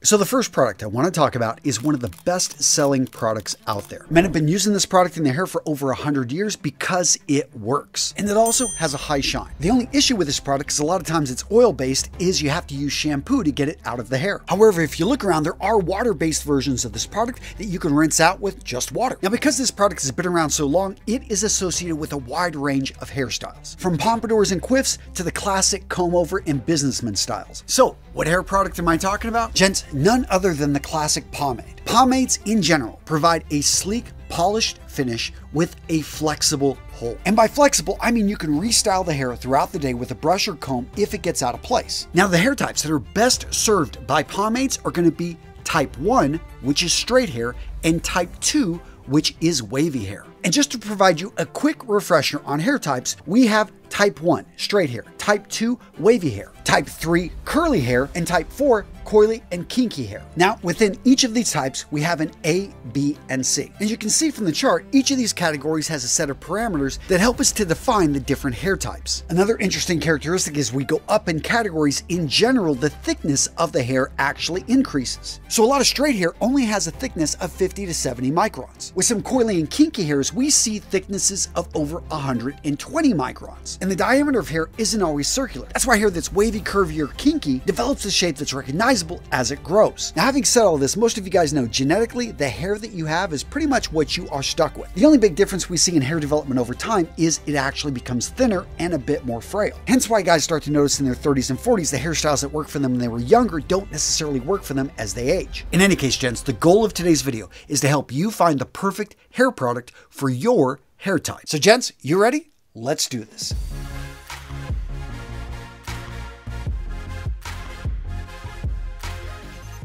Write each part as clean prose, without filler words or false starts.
So the first product I want to talk about is one of the best-selling products out there. Men have been using this product in their hair for over 100 years because it works. And it also has a high shine. The only issue with this product is a lot of times it's oil-based is you have to use shampoo to get it out of the hair. However, if you look around, there are water-based versions of this product that you can rinse out with just water. Now, because this product has been around so long, it is associated with a wide range of hairstyles, from pompadours and quiffs to the classic comb-over and businessman styles. So, what hair product am I talking about? Gents, none other than the classic pomade. Pomades in general provide a sleek, polished finish with a flexible hold. And by flexible, I mean you can restyle the hair throughout the day with a brush or comb if it gets out of place. Now, the hair types that are best served by pomades are going to be type 1, which is straight hair, and type 2, which is wavy hair. And just to provide you a quick refresher on hair types, we have type 1, straight hair, type 2, wavy hair, type 3, curly hair, and type 4, coily and kinky hair. Now, within each of these types, we have an A, B, and C. As you can see from the chart, each of these categories has a set of parameters that help us to define the different hair types. Another interesting characteristic is we go up in categories. In general, the thickness of the hair actually increases. So a lot of straight hair only has a thickness of 50 to 70 microns. With some coily and kinky hairs, we see thicknesses of over 120 microns. And the diameter of hair isn't always circular. That's why hair that's wavy, curvy, or kinky develops a shape that's recognizable as it grows. Now, having said all this, most of you guys know genetically, the hair that you have is pretty much what you are stuck with. The only big difference we see in hair development over time is it actually becomes thinner and a bit more frail. Hence why guys start to notice in their 30s and 40s the hairstyles that work for them when they were younger don't necessarily work for them as they age. In any case, gents, the goal of today's video is to help you find the perfect hair product for your hair type. So gents, you ready? Let's do this.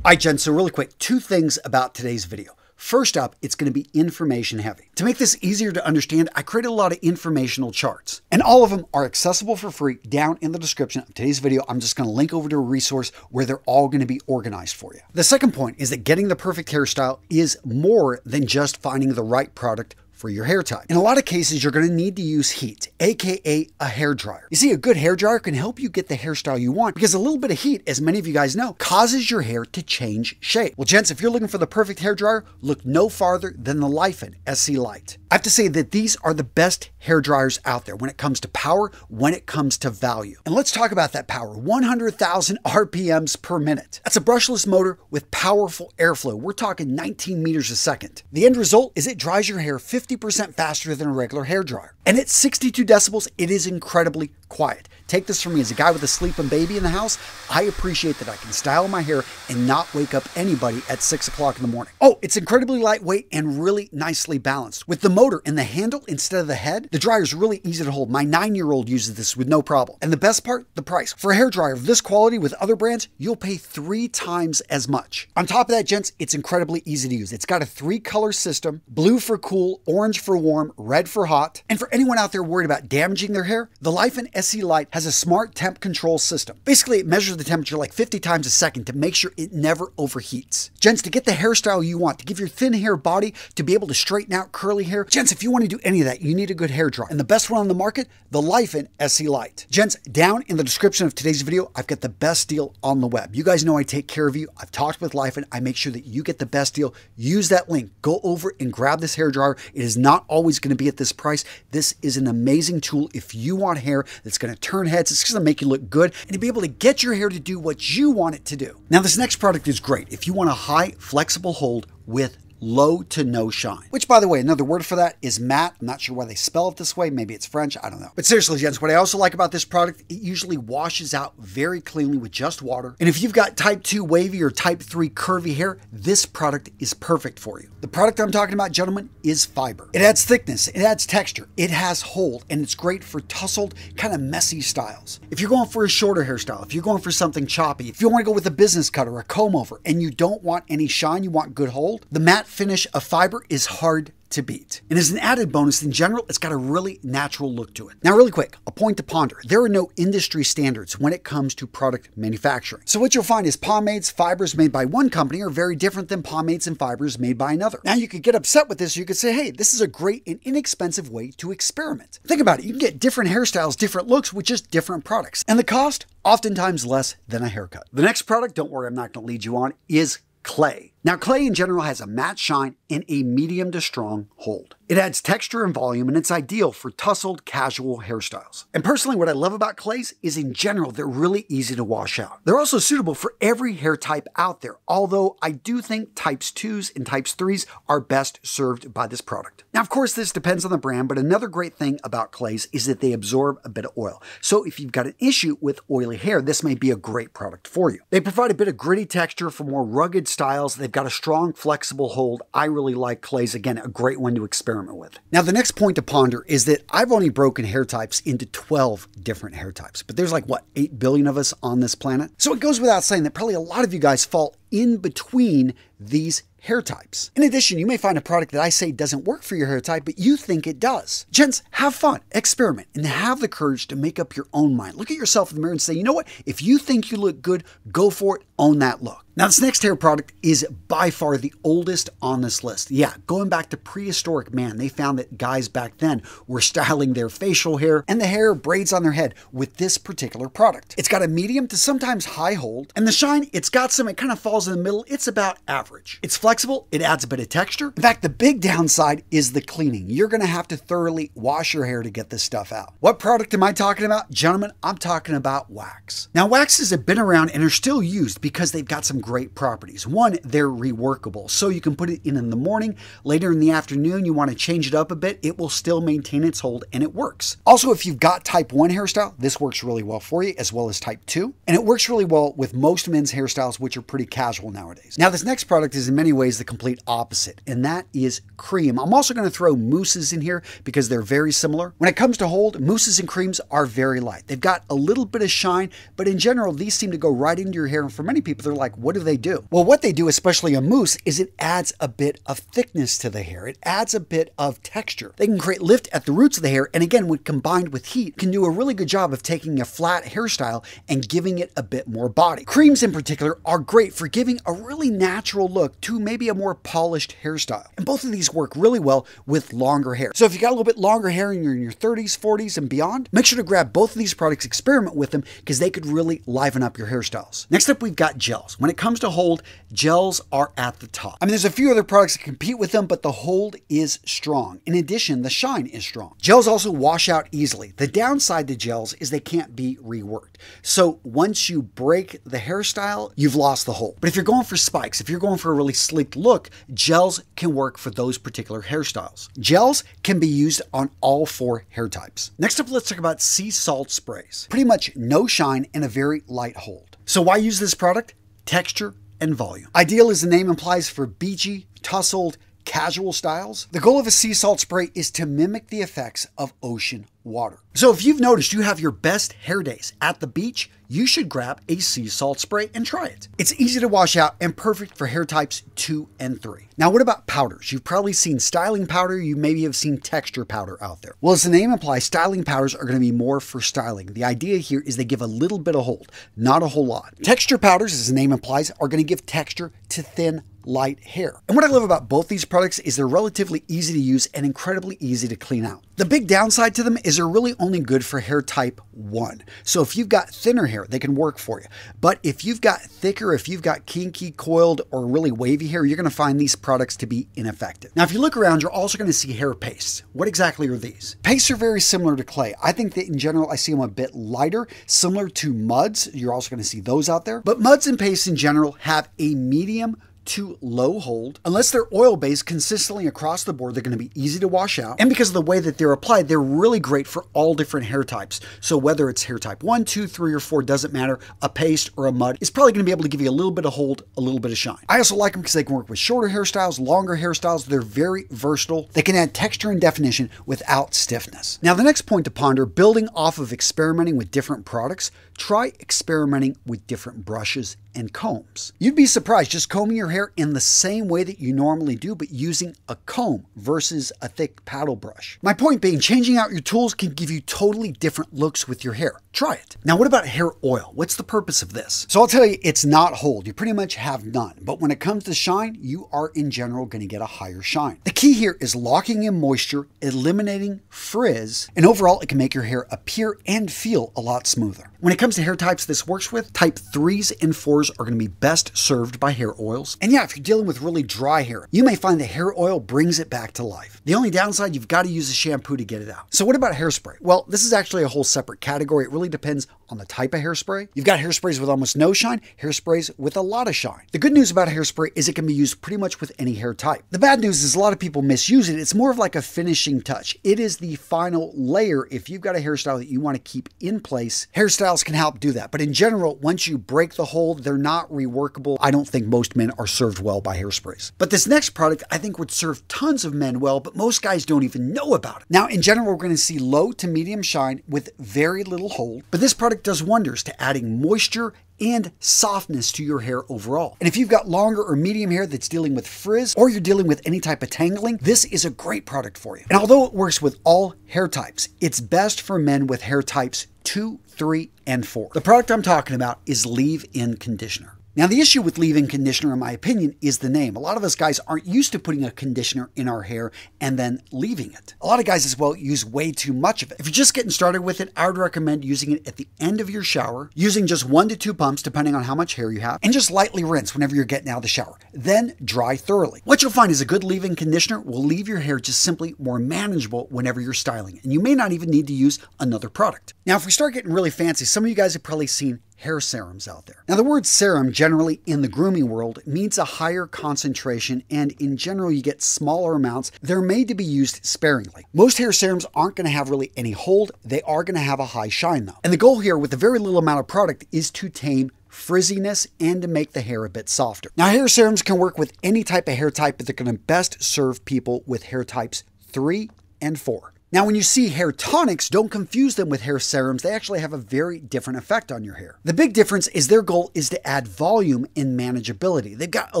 All right, gents, so really quick, two things about today's video. First up, it's going to be information heavy. To make this easier to understand, I created a lot of informational charts, and all of them are accessible for free down in the description of today's video. I'm just going to link over to a resource where they're all going to be organized for you. The second point is that getting the perfect hairstyle is more than just finding the right product for your hair type. In a lot of cases, you're going to need to use heat, aka a hair dryer. You see, a good hair dryer can help you get the hairstyle you want because a little bit of heat, as many of you guys know, causes your hair to change shape. Well, gents, if you're looking for the perfect hair dryer, look no farther than the Wittenberg SC Lite. I have to say that these are the best hair dryers out there when it comes to power, when it comes to value. And let's talk about that power, 100,000 RPMs per minute. That's a brushless motor with powerful airflow. We're talking 19 meters a second. The end result is it dries your hair 50% faster than a regular hair dryer. And at 62 decibels, it is incredibly quiet. Take this from me as a guy with a sleeping baby in the house. I appreciate that I can style my hair and not wake up anybody at 6 o'clock in the morning. Oh, it's incredibly lightweight and really nicely balanced. With the motor in the handle instead of the head, the dryer is really easy to hold. My 9-year-old uses this with no problem. And the best part, the price. For a hair dryer of this quality with other brands, you'll pay 3 times as much. On top of that, gents, it's incredibly easy to use. It's got a 3-color system: blue for cool, orange for warm, red for hot. And for anyone out there worried about damaging their hair, the Wittenberg SC Lite has a smart temp control system. Basically, it measures the temperature like 50 times a second to make sure it never overheats. Gents, to get the hairstyle you want, to give your thin hair body to be able to straighten out curly hair, gents, if you want to do any of that, you need a good hair dryer. And the best one on the market, the Wittenberg SC Lite. Gents, down in the description of today's video, I've got the best deal on the web. You guys know I take care of you. I've talked with Wittenberg. I make sure that you get the best deal. Use that link. Go over and grab this hair dryer. It is not always going to be at this price. This is an amazing tool if you want hair that's going to turn heads. It's going to make you look good and to be able to get your hair to do what you want it to do. Now, this next product is great if you want a high flexible hold with low to no shine, which, by the way, another word for that is matte. I'm not sure why they spell it this way. Maybe it's French. I don't know. But seriously, gents, what I also like about this product, it usually washes out very cleanly with just water. And if you've got type 2 wavy or type 3 curvy hair, this product is perfect for you. The product I'm talking about, gentlemen, is fiber. It adds thickness, it adds texture, it has hold, and it's great for tousled, kind of messy styles. If you're going for a shorter hairstyle, if you're going for something choppy, if you want to go with a business cut or a comb over and you don't want any shine, you want good hold, the matte matte finish of fiber is hard to beat. And as an added bonus, in general, it's got a really natural look to it. Now, really quick, a point to ponder. There are no industry standards when it comes to product manufacturing. So what you'll find is pomades, fibers made by one company are very different than pomades and fibers made by another. Now, you could get upset with this. You could say, hey, this is a great and inexpensive way to experiment. Think about it. You can get different hairstyles, different looks with just different products. And the cost, oftentimes less than a haircut. The next product, don't worry, I'm not going to lead you on, is clay. Now, clay in general has a matte shine and a medium to strong hold. It adds texture and volume, and it's ideal for tousled, casual hairstyles. And personally, what I love about clays is in general, they're really easy to wash out. They're also suitable for every hair type out there, although I do think types 2s and types 3s are best served by this product. Now, of course, this depends on the brand, but another great thing about clays is that they absorb a bit of oil. So if you've got an issue with oily hair, this may be a great product for you. They provide a bit of gritty texture for more rugged styles. They've got a strong, flexible hold. I really like clays. Again, a great one to experiment with. Now, the next point to ponder is that I've only broken hair types into 12 different hair types, but there's like, what, 8 billion of us on this planet? So it goes without saying that probably a lot of you guys fall in between these hair types. In addition, you may find a product that I say doesn't work for your hair type, but you think it does. Gents, have fun, experiment, and have the courage to make up your own mind. Look at yourself in the mirror and say, you know what? If you think you look good, go for it, own that look. Now, this next hair product is by far the oldest on this list. Yeah, going back to prehistoric man, they found that guys back then were styling their facial hair and the hair braids on their head with this particular product. It's got a medium to sometimes high hold, and the shine, it's got some, it kind of falls in the middle. It's about average. It's flexible, it adds a bit of texture. In fact, the big downside is the cleaning. You're gonna have to thoroughly wash your hair to get this stuff out. What product am I talking about? Gentlemen, I'm talking about wax. Now, waxes have been around and are still used because they've got some great properties. One, they're reworkable, so you can put it in the morning, later in the afternoon, you want to change it up a bit, it will still maintain its hold and it works. Also, if you've got type 1 hairstyle, this works really well for you, as well as type 2, and it works really well with most men's hairstyles, which are pretty casual nowadays. Now, this next product is in many ways the complete opposite, and that is cream. I'm also going to throw mousses in here because they're very similar. When it comes to hold, mousses and creams are very light. They've got a little bit of shine, but in general, these seem to go right into your hair, and for many people, they're like, what do they do? Well, what they do, especially a mousse, is it adds a bit of thickness to the hair. It adds a bit of texture. They can create lift at the roots of the hair, and again, when combined with heat, can do a really good job of taking a flat hairstyle and giving it a bit more body. Creams in particular are great for giving a really natural look to maybe a more polished hairstyle. And both of these work really well with longer hair. So if you got a little bit longer hair and you're in your 30s, 40s, and beyond, make sure to grab both of these products, experiment with them, because they could really liven up your hairstyles. Next up, we've got gels. When it comes to hold, gels are at the top. I mean, there's a few other products that compete with them, but the hold is strong. In addition, the shine is strong. Gels also wash out easily. The downside to gels is they can't be reworked. So once you break the hairstyle, you've lost the hold. But if you're going for spikes, if you're going for a really sleek look, gels can work for those particular hairstyles. Gels can be used on all 4 hair types. Next up, let's talk about sea salt sprays. Pretty much no shine and a very light hold. So why use this product? Texture and volume. Ideal, as the name implies, for beachy, tousled, casual styles. The goal of a sea salt spray is to mimic the effects of ocean water. So if you've noticed you have your best hair days at the beach, you should grab a sea salt spray and try it. It's easy to wash out and perfect for hair types 2 and 3. Now, what about powders? You've probably seen styling powder. You maybe have seen texture powder out there. Well, as the name implies, styling powders are going to be more for styling. The idea here is they give a little bit of hold, not a whole lot. Texture powders, as the name implies, are going to give texture to thin, light hair. And what I love about both these products is they're relatively easy to use and incredibly easy to clean out. The big downside to them is they're really only good for hair type 1. So if you've got thinner hair, they can work for you. But if you've got thicker, if you've got kinky, coiled, or really wavy hair, you're going to find these products to be ineffective. Now, if you look around, you're also going to see hair pastes. What exactly are these? Pastes are very similar to clay. I think that in general, I see them a bit lighter, similar to muds. You're also going to see those out there. But muds and pastes in general have a medium to low hold. Unless they're oil-based consistently across the board, they're going to be easy to wash out. And because of the way that they're applied, they're really great for all different hair types. So whether it's hair type 1, 2, 3, or 4, doesn't matter, a paste or a mud is probably going to be able to give you a little bit of hold, a little bit of shine. I also like them because they can work with shorter hairstyles, longer hairstyles. They're very versatile. They can add texture and definition without stiffness. Now, the next point to ponder, building off of experimenting with different products, try experimenting with different brushes and combs. You'd be surprised just combing your hair in the same way that you normally do, but using a comb versus a thick paddle brush. My point being, changing out your tools can give you totally different looks with your hair. Try it. Now, what about hair oil? What's the purpose of this? So I'll tell you, it's not hold. You pretty much have none. But when it comes to shine, you are in general going to get a higher shine. The key here is locking in moisture, eliminating frizz, and overall it can make your hair appear and feel a lot smoother. When it comes to hair types this works with, type 3s and 4s are going to be best served by hair oils. And yeah, if you're dealing with really dry hair, you may find that hair oil brings it back to life. The only downside, you've got to use a shampoo to get it out. So what about hairspray? Well, this is actually a whole separate category. It really depends on the type of hairspray. You've got hairsprays with almost no shine, hairsprays with a lot of shine. The good news about hairspray is it can be used pretty much with any hair type. The bad news is a lot of people misuse it. It's more of like a finishing touch. It is the final layer. If you've got a hairstyle that you want to keep in place, hairstyles can help do that. But in general, once you break the hold, they're not reworkable. I don't think most men are served well by hairsprays. But this next product I think would serve tons of men well, but most guys don't even know about it. Now, in general, we're going to see low to medium shine with very little hold, but this product does wonders to adding moisture and softness to your hair overall. And if you've got longer or medium hair that's dealing with frizz, or you're dealing with any type of tangling, this is a great product for you. And although it works with all hair types, it's best for men with hair types 2, 3, and 4. The product I'm talking about is leave-in conditioner. Now, the issue with leave-in conditioner, in my opinion, is the name. A lot of us guys aren't used to putting a conditioner in our hair and then leaving it. A lot of guys as well use way too much of it. If you're just getting started with it, I would recommend using it at the end of your shower, using just 1 to 2 pumps, depending on how much hair you have, and just lightly rinse whenever you're getting out of the shower. Then dry thoroughly. What you'll find is a good leave-in conditioner will leave your hair just simply more manageable whenever you're styling it, and you may not even need to use another product. Now, if we start getting really fancy, some of you guys have probably seen hair serums out there. Now, the word serum generally in the grooming world means a higher concentration, and in general you get smaller amounts. They're made to be used sparingly. Most hair serums aren't going to have really any hold. They are going to have a high shine though. And the goal here with a very little amount of product is to tame frizziness and to make the hair a bit softer. Now, hair serums can work with any type of hair type, but they're going to best serve people with hair types 3 and 4. Now, when you see hair tonics, don't confuse them with hair serums. They actually have a very different effect on your hair. The big difference is their goal is to add volume and manageability. They've got a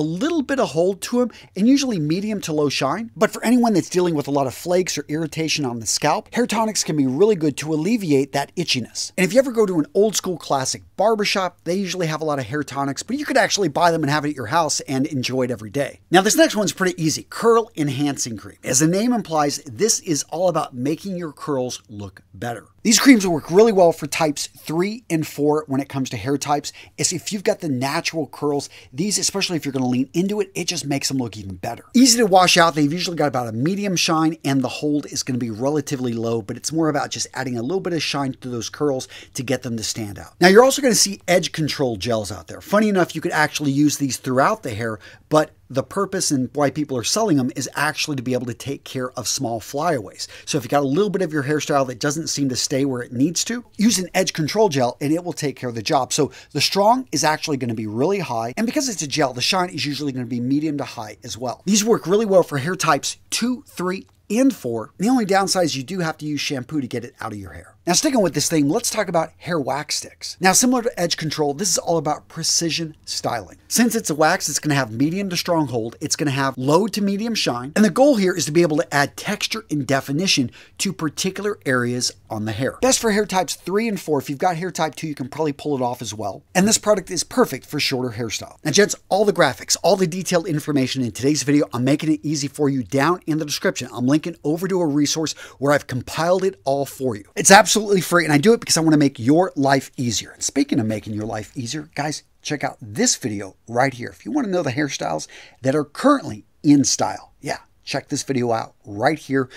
little bit of hold to them and usually medium to low shine. But for anyone that's dealing with a lot of flakes or irritation on the scalp, hair tonics can be really good to alleviate that itchiness. And if you ever go to an old school classic barbershop, they usually have a lot of hair tonics, but you could actually buy them and have it at your house and enjoy it every day. Now, this next one's pretty easy. Curl Enhancing Cream. As the name implies, this is all about making your curls look better. These creams will work really well for types 3 and 4 when it comes to hair types. Is if you've got the natural curls, these, especially if you're going to lean into it, it just makes them look even better. Easy to wash out. They've usually got about a medium shine and the hold is going to be relatively low, but it's more about just adding a little bit of shine to those curls to get them to stand out. Now, you're also going to see edge control gels out there. Funny enough, you could actually use these throughout the hair, but the purpose and why people are selling them is actually to be able to take care of small flyaways. So if you got a little bit of your hairstyle that doesn't seem to stay where it needs to, use an edge control gel and it will take care of the job. So the strong is actually going to be really high, and because it's a gel, the shine is usually going to be medium to high as well. These work really well for hair types 2, 3, and 4. The only downside is you do have to use shampoo to get it out of your hair. Now, sticking with this theme, let's talk about hair wax sticks. Now, similar to edge control, this is all about precision styling. Since it's a wax, it's going to have medium to strong hold, it's going to have low to medium shine, and the goal here is to be able to add texture and definition to particular areas on the hair. Best for hair types 3 and 4. If you've got hair type 2, you can probably pull it off as well. And this product is perfect for shorter hairstyle. Now, gents, all the graphics, all the detailed information in today's video, I'm making it easy for you down in the description. I'm linking over to a resource where I've compiled it all for you. It's absolutely free, and I do it because I want to make your life easier. And speaking of making your life easier, guys, check out this video right here. If you want to know the hairstyles that are currently in style, yeah, check this video out right here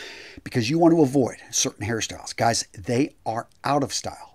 because you want to avoid certain hairstyles. Guys, they are out of style.